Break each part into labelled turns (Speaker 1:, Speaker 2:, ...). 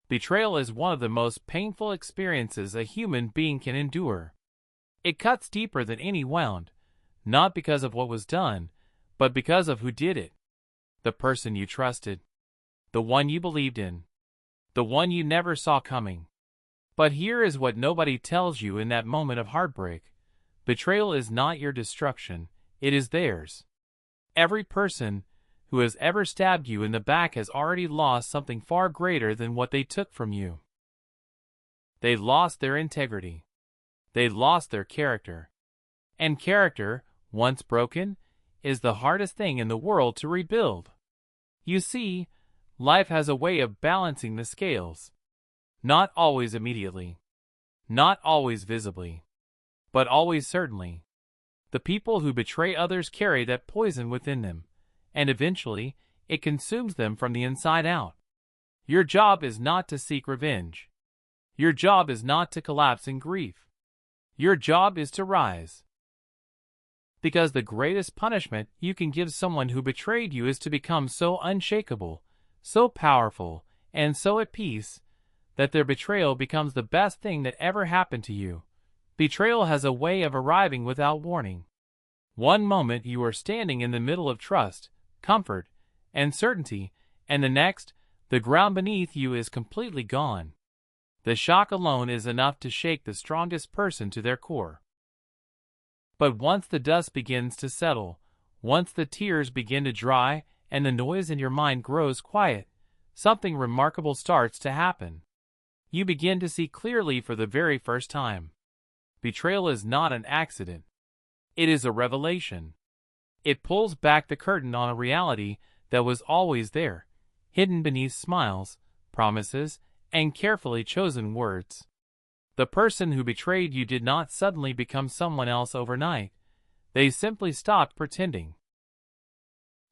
Speaker 1: Betrayal is one of the most painful experiences a human being can endure. It cuts deeper than any wound, not because of what was done, but because of who did it. The person you trusted. The one you believed in. The one you never saw coming. But here is what nobody tells you in that moment of heartbreak. Betrayal is not your destruction, it is theirs. Every person who has ever stabbed you in the back has already lost something far greater than what they took from you. They lost their integrity. They lost their character. And character, once broken, is the hardest thing in the world to rebuild. You see, life has a way of balancing the scales. Not always immediately. Not always visibly. But always certainly. The people who betray others carry that poison within them, and eventually, it consumes them from the inside out. Your job is not to seek revenge. Your job is not to collapse in grief. Your job is to rise. Because the greatest punishment you can give someone who betrayed you is to become so unshakable, so powerful, and so at peace, that their betrayal becomes the best thing that ever happened to you. Betrayal has a way of arriving without warning. One moment you are standing in the middle of trust, comfort, and certainty, and the next, the ground beneath you is completely gone. The shock alone is enough to shake the strongest person to their core. But once the dust begins to settle, once the tears begin to dry, and the noise in your mind grows quiet, something remarkable starts to happen. You begin to see clearly for the very first time. Betrayal is not an accident. It is a revelation. It pulls back the curtain on a reality that was always there, hidden beneath smiles, promises, and carefully chosen words. The person who betrayed you did not suddenly become someone else overnight. They simply stopped pretending.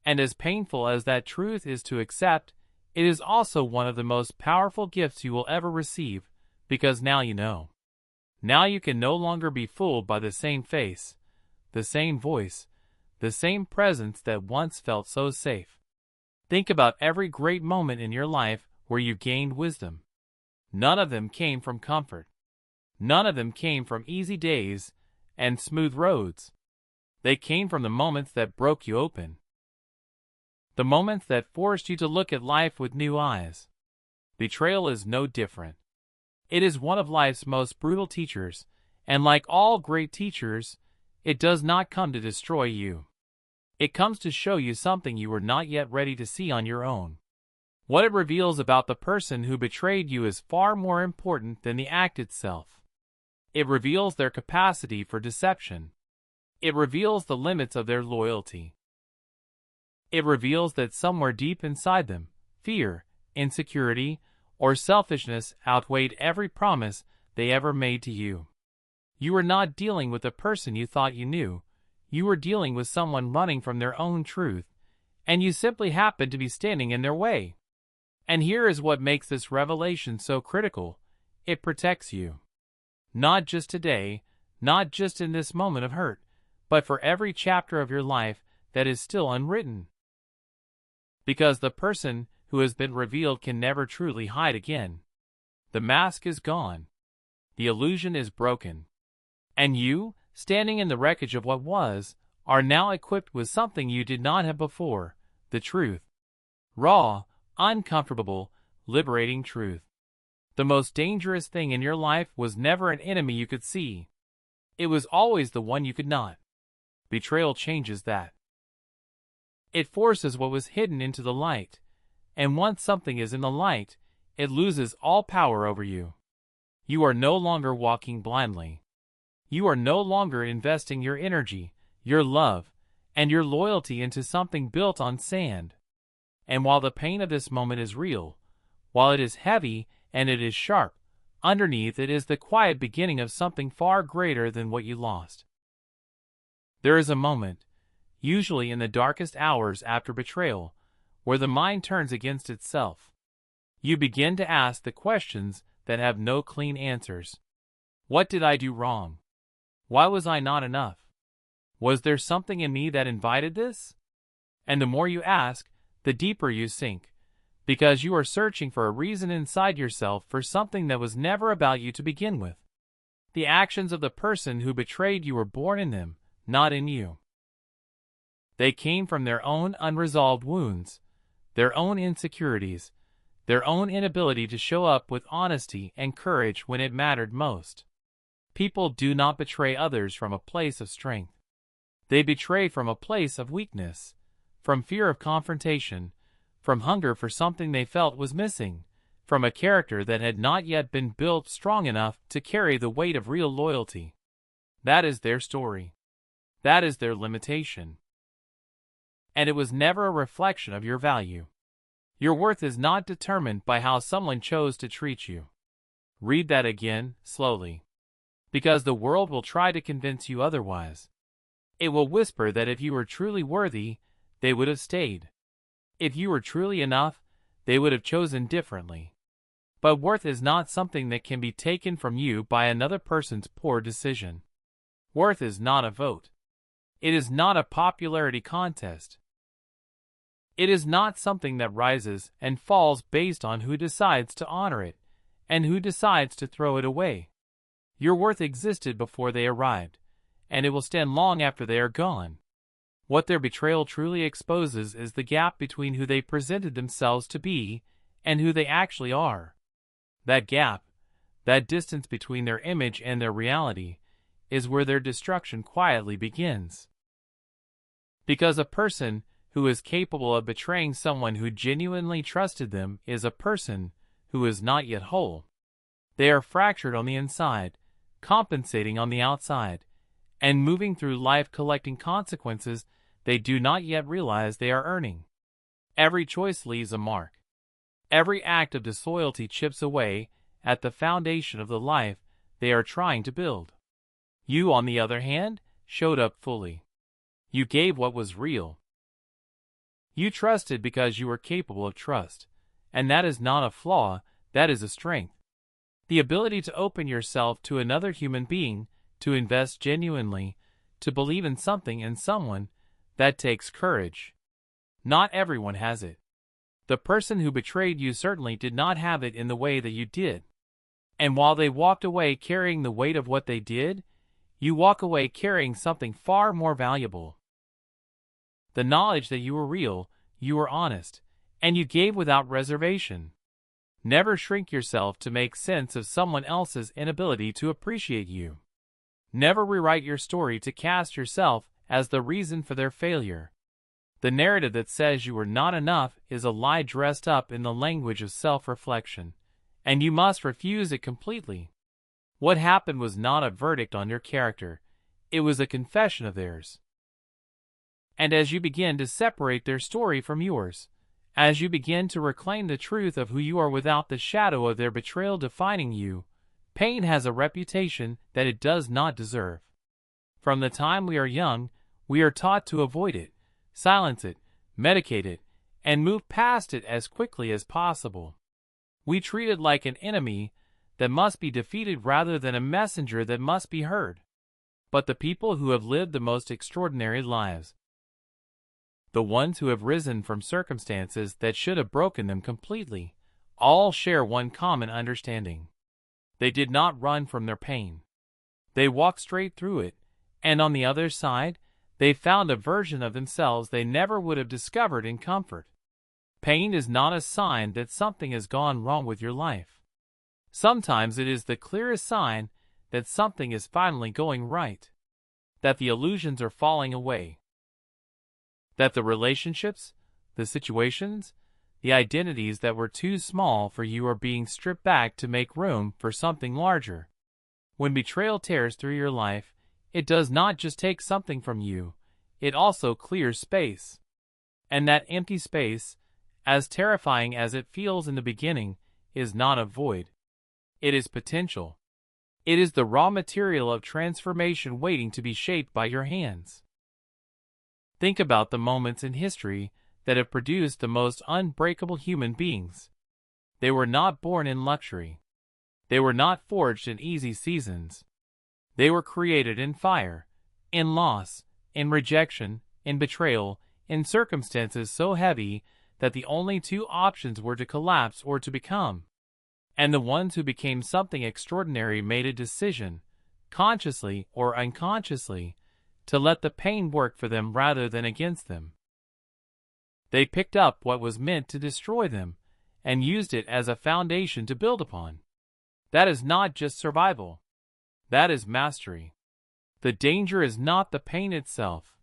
Speaker 1: And as painful as that truth is to accept, it is also one of the most powerful gifts you will ever receive, because now you know. Now you can no longer be fooled by the same face, the same voice, the same presence that once felt so safe. Think about every great moment in your life where you gained wisdom. None of them came from comfort. None of them came from easy days and smooth roads. They came from the moments that broke you open. The moments that forced you to look at life with new eyes. Betrayal is no different. It is one of life's most brutal teachers, and like all great teachers, it does not come to destroy you. It comes to show you something you were not yet ready to see on your own. What it reveals about the person who betrayed you is far more important than the act itself. It reveals their capacity for deception. It reveals the limits of their loyalty. It reveals that somewhere deep inside them, fear, insecurity, or selfishness outweighed every promise they ever made to you. You were not dealing with the person you thought you knew. You were dealing with someone running from their own truth, and you simply happened to be standing in their way. And here is what makes this revelation so critical. It protects you. Not just today, not just in this moment of hurt, but for every chapter of your life that is still unwritten. Because the person who has been revealed can never truly hide again. The mask is gone. The illusion is broken. And you, standing in the wreckage of what was, are now equipped with something you did not have before, the truth. Raw, uncomfortable, liberating truth. The most dangerous thing in your life was never an enemy you could see. It was always the one you could not. Betrayal changes that. It forces what was hidden into the light, and once something is in the light, it loses all power over you. You are no longer walking blindly. You are no longer investing your energy, your love, and your loyalty into something built on sand. And while the pain of this moment is real, while it is heavy and it is sharp, underneath it is the quiet beginning of something far greater than what you lost. There is a moment, usually in the darkest hours after betrayal, where the mind turns against itself. You begin to ask the questions that have no clean answers. What did I do wrong? Why was I not enough? Was there something in me that invited this? And the more you ask, the deeper you sink, because you are searching for a reason inside yourself for something that was never about you to begin with. The actions of the person who betrayed you were born in them, not in you. They came from their own unresolved wounds, their own insecurities, their own inability to show up with honesty and courage when it mattered most. People do not betray others from a place of strength. They betray from a place of weakness, from fear of confrontation, from hunger for something they felt was missing, from a character that had not yet been built strong enough to carry the weight of real loyalty. That is their story. That is their limitation. And it was never a reflection of your value. Your worth is not determined by how someone chose to treat you. Read that again, slowly. Because the world will try to convince you otherwise. It will whisper that if you were truly worthy, they would have stayed. If you were truly enough, they would have chosen differently. But worth is not something that can be taken from you by another person's poor decision. Worth is not a vote. It is not a popularity contest. It is not something that rises and falls based on who decides to honor it and who decides to throw it away. Your worth existed before they arrived, and it will stand long after they are gone. What their betrayal truly exposes is the gap between who they presented themselves to be and who they actually are. That gap, that distance between their image and their reality, is where their destruction quietly begins. Because a person who is capable of betraying someone who genuinely trusted them is a person who is not yet whole. They are fractured on the inside, compensating on the outside, and moving through life collecting consequences they do not yet realize they are earning. Every choice leaves a mark. Every act of disloyalty chips away at the foundation of the life they are trying to build. You, on the other hand, showed up fully. You gave what was real. You trusted because you were capable of trust, and that is not a flaw, that is a strength. The ability to open yourself to another human being, to invest genuinely, to believe in something and someone, that takes courage. Not everyone has it. The person who betrayed you certainly did not have it in the way that you did. And while they walked away carrying the weight of what they did, you walk away carrying something far more valuable. The knowledge that you were real, you were honest, and you gave without reservation. Never shrink yourself to make sense of someone else's inability to appreciate you. Never rewrite your story to cast yourself as the reason for their failure. The narrative that says you were not enough is a lie dressed up in the language of self-reflection, and you must refuse it completely. What happened was not a verdict on your character, it was a confession of theirs. And as you begin to separate their story from yours, as you begin to reclaim the truth of who you are without the shadow of their betrayal defining you, pain has a reputation that it does not deserve. From the time we are young, we are taught to avoid it, silence it, medicate it, and move past it as quickly as possible. We treat it like an enemy that must be defeated rather than a messenger that must be heard. But the people who have lived the most extraordinary lives, the ones who have risen from circumstances that should have broken them completely, all share one common understanding. They did not run from their pain. They walked straight through it, and on the other side, they found a version of themselves they never would have discovered in comfort. Pain is not a sign that something has gone wrong with your life. Sometimes it is the clearest sign that something is finally going right, that the illusions are falling away, that the relationships, the situations, the identities that were too small for you are being stripped back to make room for something larger. When betrayal tears through your life, it does not just take something from you, it also clears space. And that empty space, as terrifying as it feels in the beginning, is not a void. It is potential. It is the raw material of transformation waiting to be shaped by your hands. Think about the moments in history that have produced the most unbreakable human beings. They were not born in luxury. They were not forged in easy seasons. They were created in fire, in loss, in rejection, in betrayal, in circumstances so heavy that the only two options were to collapse or to become. And the ones who became something extraordinary made a decision, consciously or unconsciously, to let the pain work for them rather than against them. They picked up what was meant to destroy them and used it as a foundation to build upon. That is not just survival. That is mastery. The danger is not the pain itself.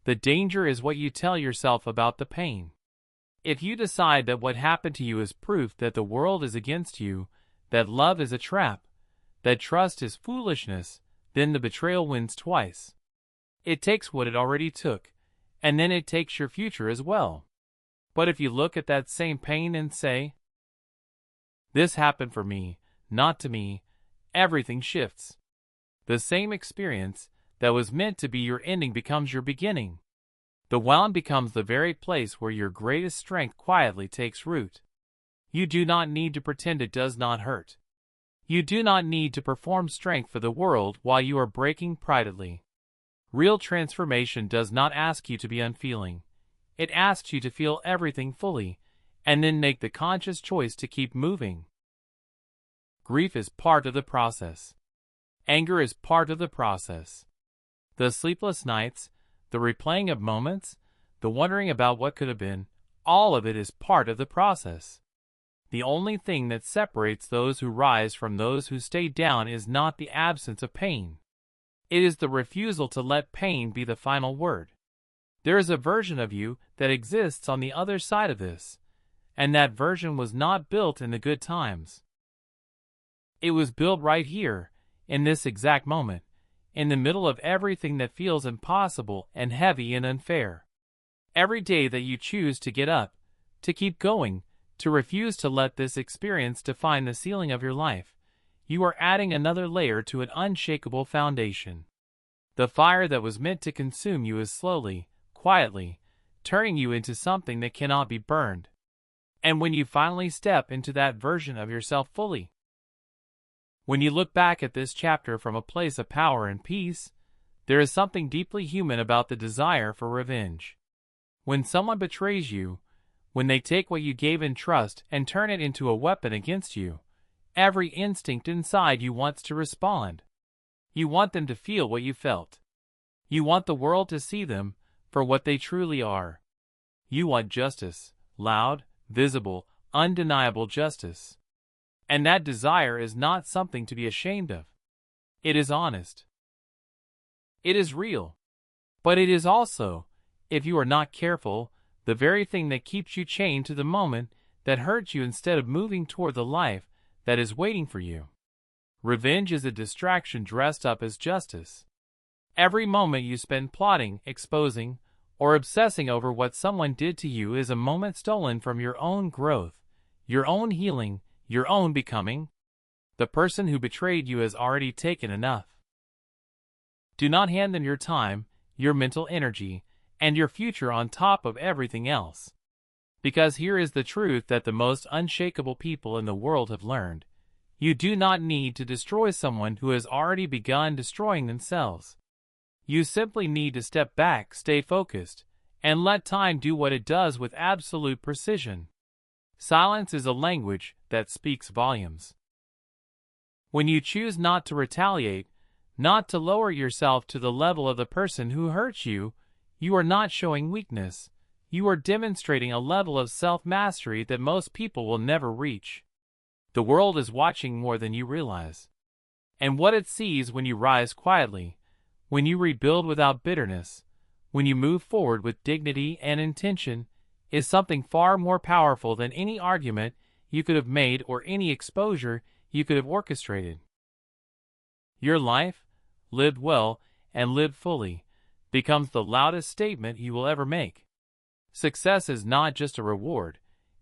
Speaker 1: The danger is what you tell yourself about the pain. If you decide that what happened to you is proof that the world is against you, that love is a trap, that trust is foolishness, then the betrayal wins twice. It takes what it already took, and then it takes your future as well. But if you look at that same pain and say, "This happened for me, not to me," everything shifts. The same experience that was meant to be your ending becomes your beginning. The wound becomes the very place where your greatest strength quietly takes root. You do not need to pretend it does not hurt. You do not need to perform strength for the world while you are breaking privately. Real transformation does not ask you to be unfeeling. It asks you to feel everything fully, and then make the conscious choice to keep moving. Grief is part of the process. Anger is part of the process. The sleepless nights, the replaying of moments, the wondering about what could have been, all of it is part of the process. The only thing that separates those who rise from those who stay down is not the absence of pain. It is the refusal to let pain be the final word. There is a version of you that exists on the other side of this, and that version was not built in the good times. It was built right here, in this exact moment, in the middle of everything that feels impossible and heavy and unfair. Every day that you choose to get up, to keep going, to refuse to let this experience define the ceiling of your life, you are adding another layer to an unshakable foundation. The fire that was meant to consume you is slowly, quietly, turning you into something that cannot be burned. And when you finally step into that version of yourself fully, when you look back at this chapter from a place of power and peace, there is something deeply human about the desire for revenge. When someone betrays you, when they take what you gave in trust and turn it into a weapon against you, every instinct inside you wants to respond. You want them to feel what you felt. You want the world to see them for what they truly are. You want justice, loud, visible, undeniable justice. And that desire is not something to be ashamed of. It is honest. It is real. But it is also, if you are not careful, the very thing that keeps you chained to the moment that hurts you instead of moving toward the life that is waiting for you. Revenge is a distraction dressed up as justice. Every moment you spend plotting, exposing, or obsessing over what someone did to you is a moment stolen from your own growth, your own healing, your own becoming. The person who betrayed you has already taken enough. Do not hand them your time, your mental energy, and your future on top of everything else. Because here is the truth that the most unshakable people in the world have learned. You do not need to destroy someone who has already begun destroying themselves. You simply need to step back, stay focused, and let time do what it does with absolute precision. Silence is a language that speaks volumes. When you choose not to retaliate, not to lower yourself to the level of the person who hurts you, you are not showing weakness. You are demonstrating a level of self-mastery that most people will never reach. The world is watching more than you realize. And what it sees when you rise quietly, when you rebuild without bitterness, when you move forward with dignity and intention, is something far more powerful than any argument you could have made or any exposure you could have orchestrated. Your life, lived well and lived fully, becomes the loudest statement you will ever make. Success is not just a reward,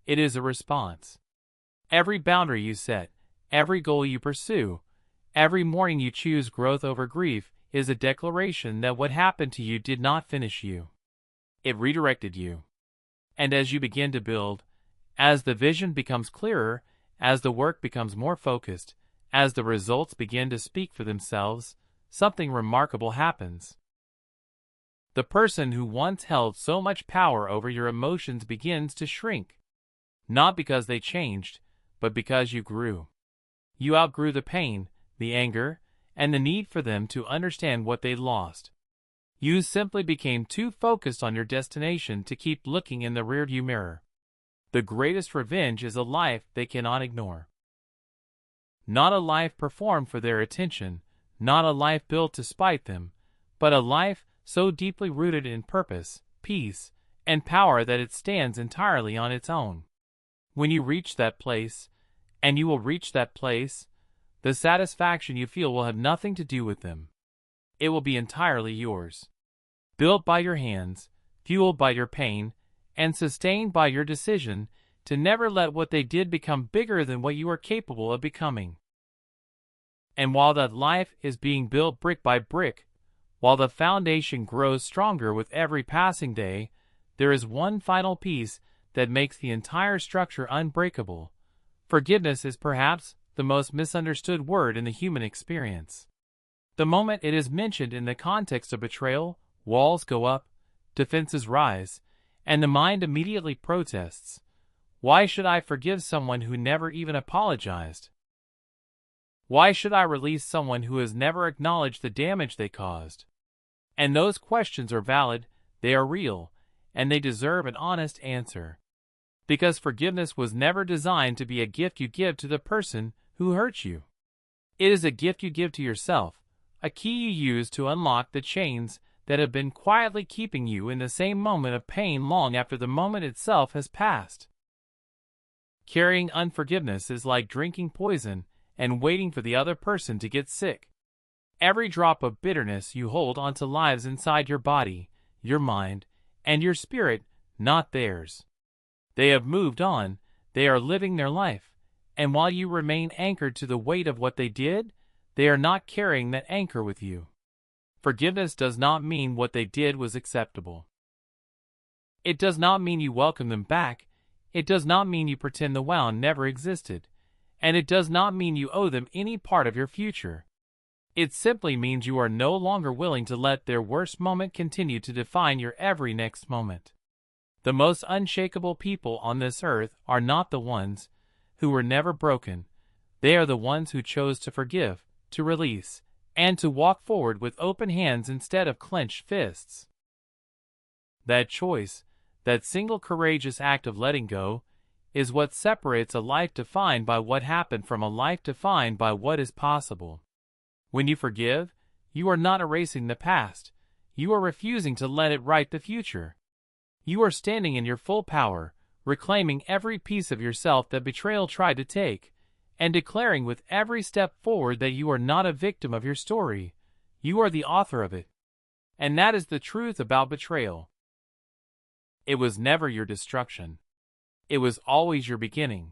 Speaker 1: it is a response. Every boundary you set, every goal you pursue, every morning you choose growth over grief is a declaration that what happened to you did not finish you. It redirected you. And as you begin to build, as the vision becomes clearer, as the work becomes more focused, as the results begin to speak for themselves, something remarkable happens. The person who once held so much power over your emotions begins to shrink. Not because they changed, but because you grew. You outgrew the pain, the anger, and the need for them to understand what they lost. You simply became too focused on your destination to keep looking in the rearview mirror. The greatest revenge is a life they cannot ignore. Not a life performed for their attention, not a life built to spite them, but a life so deeply rooted in purpose, peace, and power that it stands entirely on its own. When you reach that place, and you will reach that place, the satisfaction you feel will have nothing to do with them. It will be entirely yours. Built by your hands, fueled by your pain, and sustained by your decision to never let what they did become bigger than what you are capable of becoming. And while that life is being built brick by brick, while the foundation grows stronger with every passing day, there is one final piece that makes the entire structure unbreakable. Forgiveness is perhaps the most misunderstood word in the human experience. The moment it is mentioned in the context of betrayal, walls go up, defenses rise, and the mind immediately protests. Why should I forgive someone who never even apologized? Why should I release someone who has never acknowledged the damage they caused? And those questions are valid, they are real, and they deserve an honest answer. Because forgiveness was never designed to be a gift you give to the person who hurt you. It is a gift you give to yourself, a key you use to unlock the chains that have been quietly keeping you in the same moment of pain long after the moment itself has passed. Carrying unforgiveness is like drinking poison and waiting for the other person to get sick. Every drop of bitterness you hold onto lives inside your body, your mind, and your spirit, not theirs. They have moved on, they are living their life, and while you remain anchored to the weight of what they did, they are not carrying that anchor with you. Forgiveness does not mean what they did was acceptable. It does not mean you welcome them back, it does not mean you pretend the wound never existed, and it does not mean you owe them any part of your future. It simply means you are no longer willing to let their worst moment continue to define your every next moment. The most unshakable people on this earth are not the ones who were never broken. They are the ones who chose to forgive, to release, and to walk forward with open hands instead of clenched fists. That choice, that single courageous act of letting go, is what separates a life defined by what happened from a life defined by what is possible. When you forgive, you are not erasing the past. You are refusing to let it write the future. You are standing in your full power, reclaiming every piece of yourself that betrayal tried to take, and declaring with every step forward that you are not a victim of your story. You are the author of it. And that is the truth about betrayal. It was never your destruction. It was always your beginning.